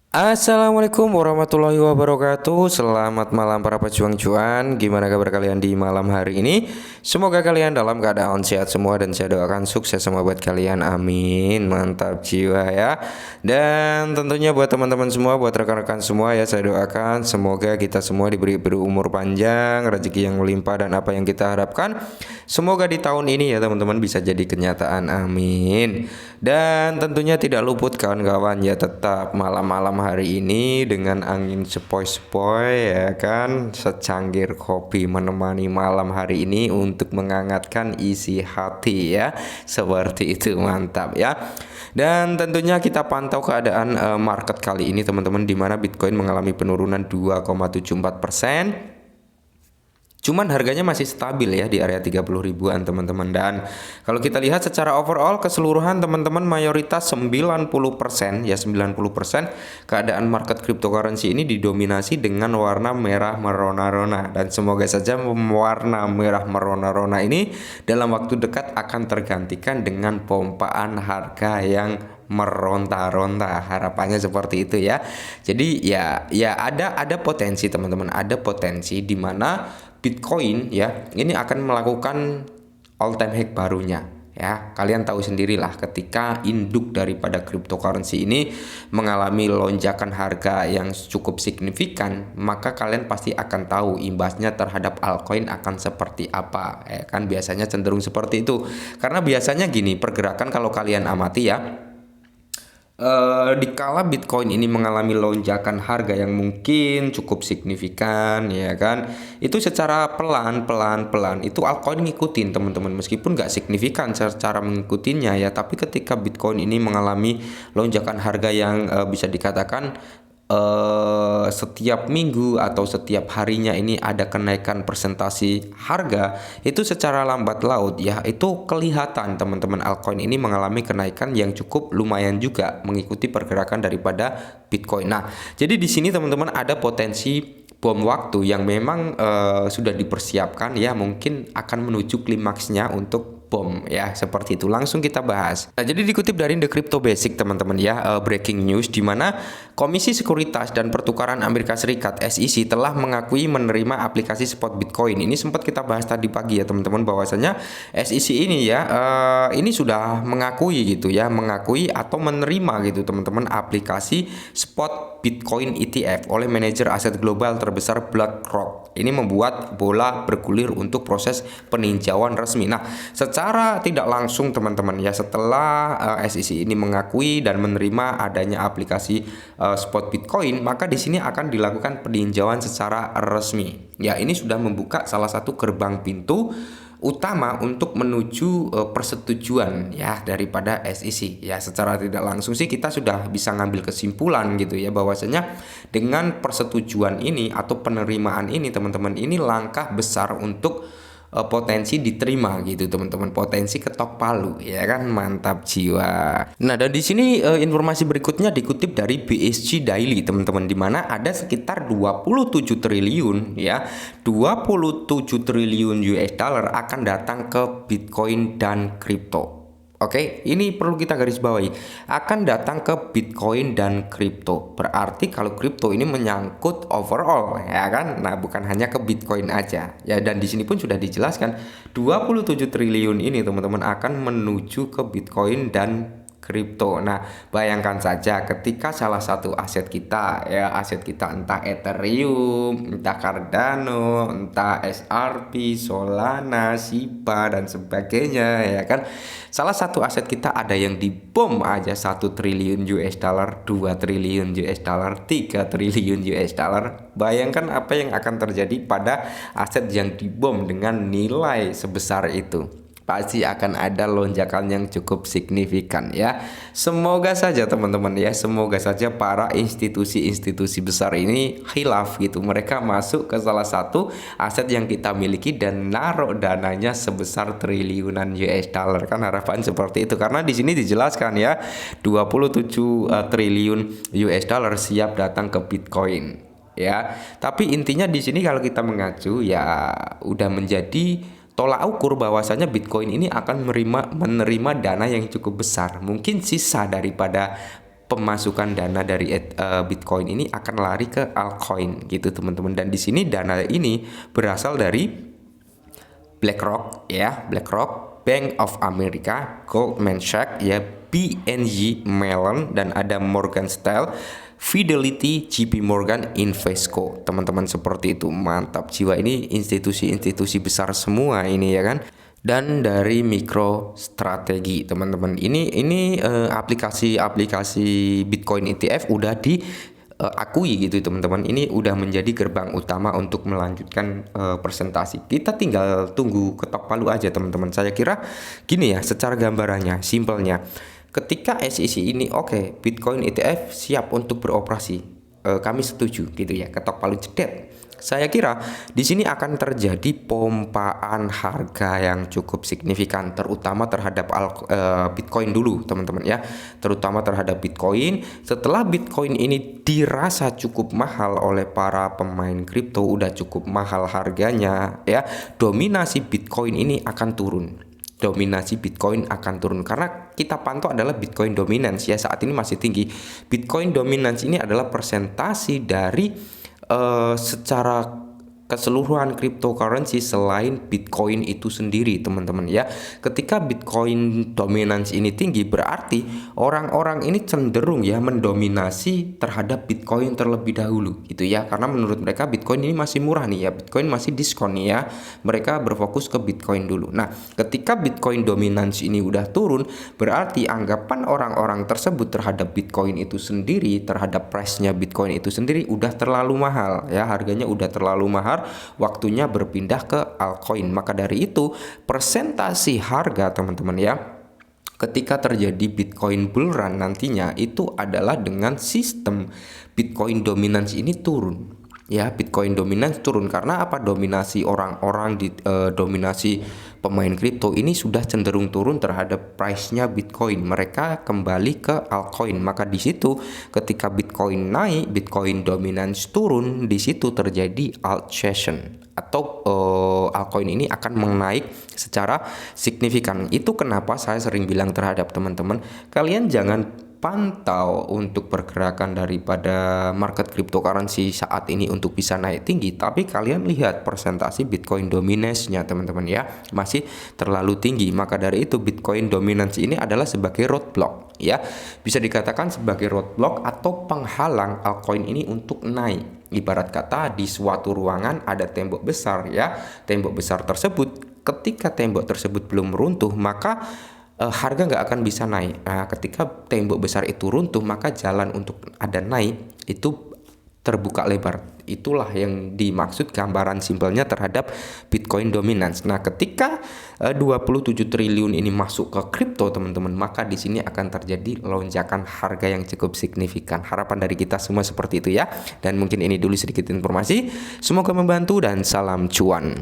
Assalamualaikum warahmatullahi wabarakatuh. Selamat malam para pejuang cuan. Gimana kabar kalian di malam hari ini? Semoga kalian dalam keadaan sehat semua dan saya doakan sukses semua buat kalian. Amin. Mantap jiwa ya. Dan tentunya buat teman-teman semua, buat rekan-rekan semua ya, saya doakan semoga kita semua diberi berumur panjang, rezeki yang melimpah dan apa yang kita harapkan semoga di tahun ini ya teman-teman bisa jadi kenyataan. Amin. Dan tentunya tidak luput kawan-kawan ya, tetap malam-malam hari ini dengan angin sepoi-sepoi ya kan, secangkir kopi menemani malam hari ini untuk menghangatkan isi hati ya. Seperti itu, mantap ya. Dan tentunya kita pantau keadaan market kali ini teman-teman, di mana Bitcoin mengalami penurunan 2,74%. Cuman harganya masih stabil ya di area 30 ribuan teman-teman. Dan kalau kita lihat secara overall keseluruhan teman-teman, mayoritas 90% ya 90% keadaan market cryptocurrency ini didominasi dengan warna merah merona-rona. Dan semoga saja warna merah merona-rona ini dalam waktu dekat akan tergantikan dengan pompaan harga yang meronta-ronta, harapannya seperti itu ya. Jadi ya ada potensi teman-teman, ada potensi di mana Bitcoin ya ini akan melakukan all time high barunya ya. Kalian tahu sendirilah ketika induk daripada cryptocurrency ini mengalami lonjakan harga yang cukup signifikan, maka kalian pasti akan tahu imbasnya terhadap altcoin akan seperti apa ya kan. Biasanya cenderung seperti itu karena biasanya gini pergerakan kalau kalian amati ya. Dikala Bitcoin ini mengalami lonjakan harga yang mungkin cukup signifikan ya kan, itu secara pelan itu altcoin ngikutin teman-teman, meskipun nggak signifikan secara mengikutinya ya, tapi ketika Bitcoin ini mengalami lonjakan harga yang bisa dikatakan setiap minggu atau setiap harinya ini ada kenaikan persentasi harga, itu secara lambat laut ya itu kelihatan teman-teman altcoin ini mengalami kenaikan yang cukup lumayan juga mengikuti pergerakan daripada Bitcoin. Nah, jadi di sini teman-teman ada potensi bom waktu yang memang sudah dipersiapkan ya, mungkin akan menuju klimaksnya untuk bom ya, seperti itu. Langsung kita bahas. Nah, jadi dikutip dari The Crypto Basic teman-teman ya, breaking news di mana Komisi Sekuritas dan Pertukaran Amerika Serikat SEC telah mengakui menerima aplikasi spot Bitcoin. Ini sempat kita bahas tadi pagi ya teman-teman, bahwasanya SEC ini ya ini sudah mengakui gitu ya, mengakui atau menerima gitu teman-teman aplikasi spot Bitcoin ETF oleh manajer aset global terbesar BlackRock. Ini membuat bola bergulir untuk proses peninjauan resmi. Nah, secara tidak langsung teman-teman ya, setelah SEC ini mengakui dan menerima adanya aplikasi spot Bitcoin, maka di sini akan dilakukan peninjauan secara resmi. Ya, ini sudah membuka salah satu gerbang pintu utama untuk menuju persetujuan ya daripada SEC. Ya, secara tidak langsung sih kita sudah bisa ngambil kesimpulan gitu ya, bahwasanya dengan persetujuan ini atau penerimaan ini teman-teman, ini langkah besar untuk potensi diterima gitu teman-teman, potensi ketok palu ya kan, mantap jiwa. Nah, dan di sini informasi berikutnya dikutip dari BSC Daily teman-teman, di mana ada sekitar 27 triliun ya, 27 triliun US dollar akan datang ke Bitcoin dan kripto. Oke, ini perlu kita garis bawahi. Akan datang ke Bitcoin dan kripto. Berarti kalau kripto ini menyangkut overall, ya kan? Nah, bukan hanya ke Bitcoin aja. Ya, dan di sini pun sudah dijelaskan 27 triliun ini teman-teman akan menuju ke Bitcoin dan kripto. Nah, bayangkan saja ketika salah satu aset kita ya, aset kita entah Ethereum, entah Cardano, entah XRP, Solana, Shiba dan sebagainya ya kan. Salah satu aset kita ada yang dibom aja 1 triliun US dollar, 2 triliun US dollar, 3 triliun US dollar. Bayangkan apa yang akan terjadi pada aset yang dibom dengan nilai sebesar itu. Pasti akan ada lonjakan yang cukup signifikan ya. Semoga saja teman-teman ya, semoga saja para institusi-institusi besar ini khilaf gitu. Mereka masuk ke salah satu aset yang kita miliki dan naruh dananya sebesar triliunan US dollar, kan harapan seperti itu. Karena di sini dijelaskan ya, 27 triliun US dollar siap datang ke Bitcoin ya. Tapi intinya di sini kalau kita mengacu ya udah menjadi tolak ukur bahwasanya Bitcoin ini akan menerima dana yang cukup besar. Mungkin sisa daripada pemasukan dana dari Bitcoin ini akan lari ke altcoin gitu teman-teman. Dan di sini dana ini berasal dari BlackRock ya, BlackRock, Bank of America, Goldman Sachs ya, BNY Mellon, dan ada Morgan Stanley, Fidelity, JP Morgan, Invesco. Teman-teman seperti itu. Mantap jiwa, ini institusi-institusi besar semua ini ya kan. Dan dari MicroStrategy teman-teman, ini aplikasi Bitcoin ETF udah diakui gitu teman-teman. Ini udah menjadi gerbang utama untuk melanjutkan presentasi. Kita tinggal tunggu ketok palu aja teman-teman. Saya kira gini ya, secara gambarannya, simpelnya, ketika SEC ini oke, Bitcoin ETF siap untuk beroperasi, kami setuju gitu ya, ketok palu jedet. Saya kira di sini akan terjadi pompaan harga yang cukup signifikan, terutama terhadap Bitcoin dulu teman-teman ya, terutama terhadap Bitcoin. Setelah Bitcoin ini dirasa cukup mahal oleh para pemain kripto, udah cukup mahal harganya ya, dominasi Bitcoin ini akan turun. Dominasi Bitcoin akan turun karena kita pantau adalah Bitcoin dominance ya, saat ini masih tinggi. Bitcoin dominance ini adalah persentasi dari secara keseluruhan cryptocurrency selain Bitcoin itu sendiri teman-teman ya. Ketika Bitcoin dominance ini tinggi, berarti orang-orang ini cenderung ya mendominasi terhadap Bitcoin terlebih dahulu gitu ya, karena menurut mereka Bitcoin ini masih murah nih ya, Bitcoin masih diskon nih ya, mereka berfokus ke Bitcoin dulu. Nah, ketika Bitcoin dominance ini udah turun, berarti anggapan orang-orang tersebut terhadap Bitcoin itu sendiri, terhadap price-nya Bitcoin itu sendiri udah terlalu mahal ya, harganya udah terlalu mahal, waktunya berpindah ke altcoin. Maka dari itu presentasi harga teman-teman ya, ketika terjadi Bitcoin bull run nantinya itu adalah dengan sistem Bitcoin dominance ini turun ya. Bitcoin dominance turun karena apa? Dominasi orang-orang dominasi pemain kripto ini sudah cenderung turun terhadap price-nya Bitcoin. Mereka kembali ke altcoin. Maka di situ ketika Bitcoin naik, Bitcoin dominance turun, di situ terjadi alt session atau altcoin ini akan menaik secara signifikan. Itu kenapa saya sering bilang terhadap teman-teman, kalian jangan pantau untuk pergerakan daripada market cryptocurrency saat ini untuk bisa naik tinggi, tapi kalian lihat persentase Bitcoin dominance-nya teman-teman ya, masih terlalu tinggi. Maka dari itu Bitcoin dominance ini adalah sebagai roadblock ya, bisa dikatakan sebagai roadblock atau penghalang altcoin ini untuk naik. Ibarat kata di suatu ruangan ada tembok besar ya, tembok besar tersebut, ketika tembok tersebut belum runtuh maka harga nggak akan bisa naik. Nah, ketika tembok besar itu runtuh, maka jalan untuk ada naik itu terbuka lebar. Itulah yang dimaksud gambaran simpelnya terhadap Bitcoin dominance. Nah, ketika 27 triliun ini masuk ke kripto teman-teman, maka di sini akan terjadi lonjakan harga yang cukup signifikan. Harapan dari kita semua seperti itu ya. Dan mungkin ini dulu sedikit informasi. Semoga membantu dan salam cuan.